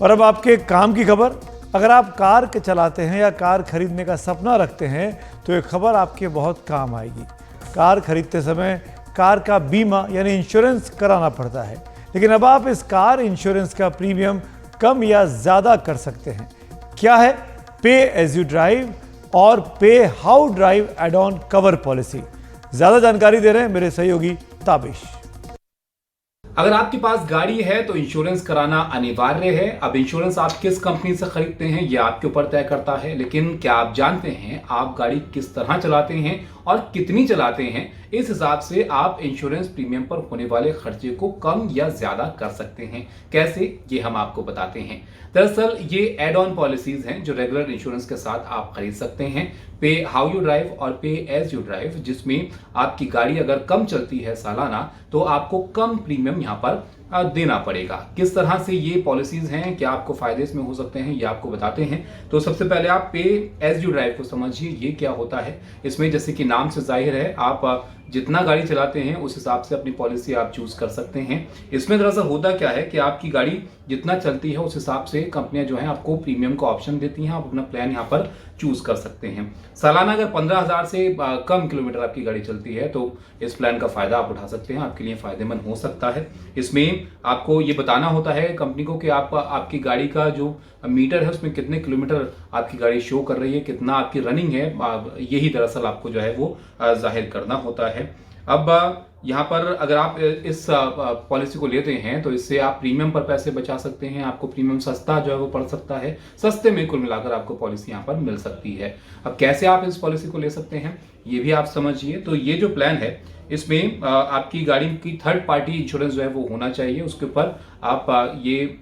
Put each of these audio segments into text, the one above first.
और अब आपके काम की खबर। अगर आप कार के चलाते हैं या कार खरीदने का सपना रखते हैं तो ये खबर आपके बहुत काम आएगी। कार खरीदते समय कार का बीमा यानी इंश्योरेंस कराना पड़ता है, लेकिन अब आप इस कार इंश्योरेंस का प्रीमियम कम या ज़्यादा कर सकते हैं। क्या है पे एज यू ड्राइव और pay how drive add on cover policy? ज़्यादा जानकारी दे रहे हैं मेरे सहयोगी ताबिश। अगर आपके पास गाड़ी है तो इंश्योरेंस कराना अनिवार्य है। अब इंश्योरेंस आप किस कंपनी से खरीदते हैं ये आपके ऊपर तय करता है, लेकिन क्या आप जानते हैं आप गाड़ी किस तरह चलाते हैं और कितनी चलाते हैं? इस हिसाब से आप इंश्योरेंस प्रीमियम पर होने वाले खर्चे को कम या ज्यादा कर सकते हैं। कैसे, ये हम आपको बताते हैं। दरअसल ये एड ऑन पॉलिसीज हैं जो रेगुलर इंश्योरेंस के साथ आप खरीद सकते हैं। पे हाउ यू ड्राइव और पे एज यू ड्राइव, जिसमें आपकी गाड़ी अगर कम चलती है सालाना तो आपको कम प्रीमियम यहां पर देना पड़ेगा। किस तरह से ये पॉलिसीज हैं, क्या आपको फायदे इसमें हो सकते हैं, ये आपको बताते हैं। तो सबसे पहले आप पे एज यू ड्राइव को समझिए, ये क्या होता है। इसमें जैसे कि नाम से जाहिर है, आप जितना गाड़ी चलाते हैं उस हिसाब से अपनी पॉलिसी आप चूज कर सकते हैं। इसमें दरअसल होता क्या है कि आपकी गाड़ी जितना चलती है उस हिसाब से कंपनियां जो है आपको प्रीमियम का ऑप्शन देती हैं। आप अपना प्लान यहाँ पर चूज कर सकते हैं। सालाना अगर 15,000 से कम किलोमीटर आपकी गाड़ी चलती है तो इस प्लान का फायदा आप उठा सकते हैं, आपके लिए फायदेमंद हो सकता है। इसमें आपको ये बताना होता है कंपनी को कि आपकी गाड़ी का जो मीटर है उसमें कितने किलोमीटर आपकी गाड़ी शो कर रही है, कितना आपकी रनिंग है, यही दरअसल आपको जो है वो जाहिर करना होता है। अब यहाँ पर अगर आप इस पॉलिसी को लेते हैं तो इससे आप प्रीमियम पर पैसे बचा सकते हैं। आपको प्रीमियम सस्ता जो है वो पड़ सकता है, सस्ते में कुल मिलाकर आपको पॉलिसी यहाँ पर मिल सकती है। अब कैसे आप इस पॉलिसी को ले सकते हैं ये भी आप समझिए। तो ये जो प्लान है इसमें आपकी गाड़ी की थर्ड पार्टी इंश्योरेंस जो है वो होना चाहिए। उसके ऊपर आप ये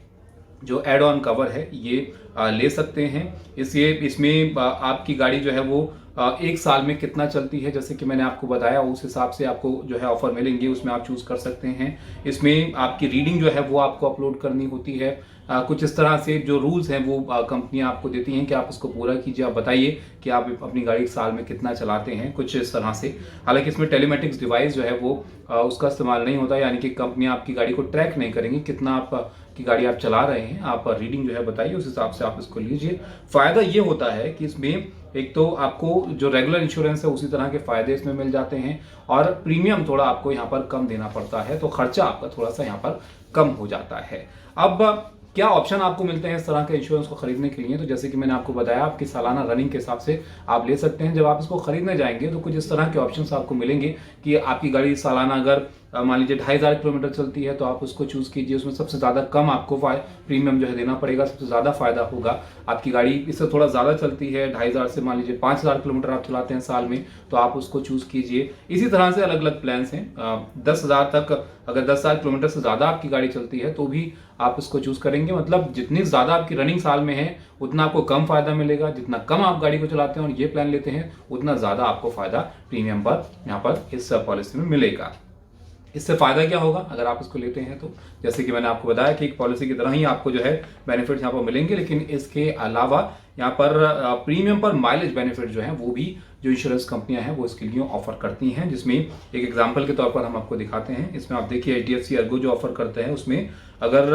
जो एड ऑन कवर है ये ले सकते हैं। इसमें आपकी गाड़ी जो है वो एक साल में कितना चलती है, जैसे कि मैंने आपको बताया, उस हिसाब से आपको जो है ऑफर मिलेंगे, उसमें आप चूज कर सकते हैं। इसमें आपकी रीडिंग जो है वो आपको अपलोड करनी होती है। कुछ इस तरह से जो रूल्स हैं वो कंपनियां आपको देती हैं कि आप उसको पूरा कीजिए। आप बताइए कि आप अपनी गाड़ी साल में कितना चलाते हैं, कुछ इस तरह से। हालांकि इसमें टेलीमेटिक्स डिवाइस जो है वो उसका इस्तेमाल नहीं होता, यानी कि कंपनियां आपकी गाड़ी को ट्रैक नहीं करेंगी कितना आप की गाड़ी आप चला रहे हैं। आप रीडिंग जो है बताइए, उस हिसाब से आप इसको लीजिए। फायदा ये होता है कि इसमें एक तो आपको जो रेगुलर इंश्योरेंस है उसी तरह के फायदे इसमें मिल जाते हैं और प्रीमियम थोड़ा आपको यहाँ पर कम देना पड़ता है, तो खर्चा आपका थोड़ा सा यहाँ पर कम हो जाता है। अब क्या ऑप्शन आपको मिलते हैं इस तरह के इंश्योरेंस को खरीदने के लिए? तो जैसे कि मैंने आपको बताया, आपकी सालाना रनिंग के हिसाब से आप ले सकते हैं। जब आप इसको खरीदने जाएंगे तो कुछ इस तरह के ऑप्शंस आपको मिलेंगे कि आपकी गाड़ी सालाना अगर मान लीजिए 2,500 किलोमीटर चलती है तो आप उसको चूज कीजिए। उसमें सबसे ज्यादा कम आपको प्रीमियम जो है देना पड़ेगा, सबसे ज्यादा फायदा होगा। आपकी गाड़ी इससे थोड़ा ज्यादा चलती है, 2,500 से मान लीजिए 5,000 किलोमीटर आप चलाते हैं साल में, तो आप उसको चूज कीजिए। इसी तरह से अलग अलग प्लान हैं। 10,000 तक, अगर 10,000 किलोमीटर से ज्यादा आपकी गाड़ी चलती है तो भी आप इसको चूज करेंगे। मतलब जितनी ज्यादा आपकी रनिंग साल में है उतना आपको कम फायदा मिलेगा। जितना कम आप गाड़ी को चलाते हैं और ये प्लान लेते हैं उतना ज्यादा आपको फायदा प्रीमियम पर यहाँ पर इस पॉलिसी में मिलेगा। इससे फायदा क्या होगा अगर आप इसको लेते हैं तो, जैसे कि मैंने आपको बताया कि एक पॉलिसी की तरह ही आपको जो है बेनिफिट यहाँ पर मिलेंगे, लेकिन इसके अलावा यहाँ पर प्रीमियम पर माइलेज बेनिफिट जो है वो भी जो इंश्योरेंस कंपनियां हैं वो इसके लिए ऑफर करती हैं। जिसमें एक एग्जांपल के तौर पर हम आपको दिखाते हैं। इसमें आप देखिए HDFC ERGO जो ऑफर करते हैं उसमें अगर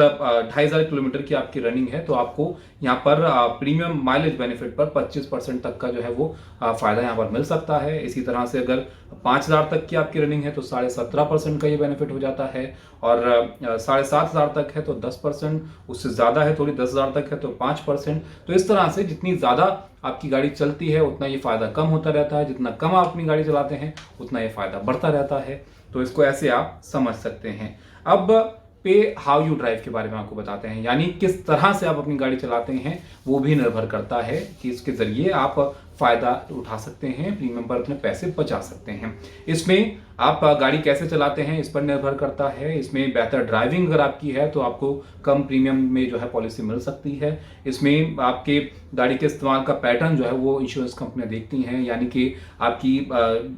2,500 किलोमीटर की आपकी रनिंग है तो आपको यहाँ पर प्रीमियम माइलेज बेनिफिट पर 25% तक का जो है वो फायदा यहाँ पर मिल सकता है। इसी तरह से अगर 5,000 तक की आपकी रनिंग है तो 17.5% का ये बेनिफिट हो जाता है, और 7,500 तक है तो 10%, उससे ज्यादा है थोड़ी 10,000 तक है तो 5%। तो इस तरह से जितनी ज्यादा आपकी गाड़ी चलती है उतना ये फायदा कम होता रहता है, जितना कम आप अपनी गाड़ी चलाते हैं उतना ये फायदा बढ़ता रहता है। तो इसको ऐसे आप समझ सकते हैं। अब पे हाउ यू ड्राइव के बारे में आपको बताते हैं, यानी किस तरह से आप अपनी गाड़ी चलाते हैं वो भी निर्भर करता है कि इसके जरिए आप फायदा उठा सकते हैं, प्रीमियम पर अपने पैसे बचा सकते हैं। इसमें आप गाड़ी कैसे चलाते हैं इस पर निर्भर करता है। इसमें बेहतर ड्राइविंग अगर आपकी है तो आपको कम प्रीमियम में जो है पॉलिसी मिल सकती है। इसमें आपके गाड़ी के इस्तेमाल का पैटर्न जो है वो इंश्योरेंस कंपनियां देखती हैं, यानी कि आपकी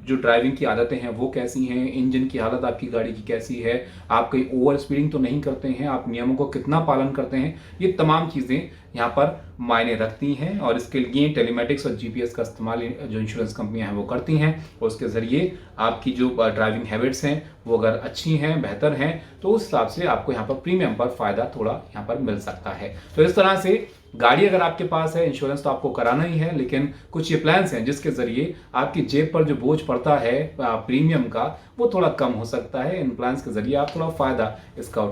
जो ड्राइविंग की आदतें हैं वो कैसी हैं, इंजन की हालत आपकी गाड़ी की कैसी है, आप कहीं ओवर स्पीडिंग तो नहीं करते हैं, आप नियमों को कितना पालन करते हैं, ये तमाम चीज़ें यहाँ पर मायने रखती हैं और इसके लिए टेलीमेटिक्स और जीपीएस का इस्तेमाल जो इंश्योरेंस कंपनियां हैं वो करती हैं और उसके ज़रिए आपकी जो ड्राइविंग हैबिट्स हैं वो अगर अच्छी हैं, बेहतर हैं, तो उस हिसाब से आपको यहाँ पर प्रीमियम पर फ़ायदा थोड़ा यहाँ पर मिल सकता है। तो इस तरह से गाड़ी अगर आपके पास है, इंश्योरेंस तो आपको कराना ही है, लेकिन कुछ ये प्लान्स हैं जिसके ज़रिए आपकी जेब पर जो बोझ पड़ता है प्रीमियम का वो थोड़ा कम हो सकता है। इन प्लान्स के ज़रिए आप थोड़ा फ़ायदा इसका उठा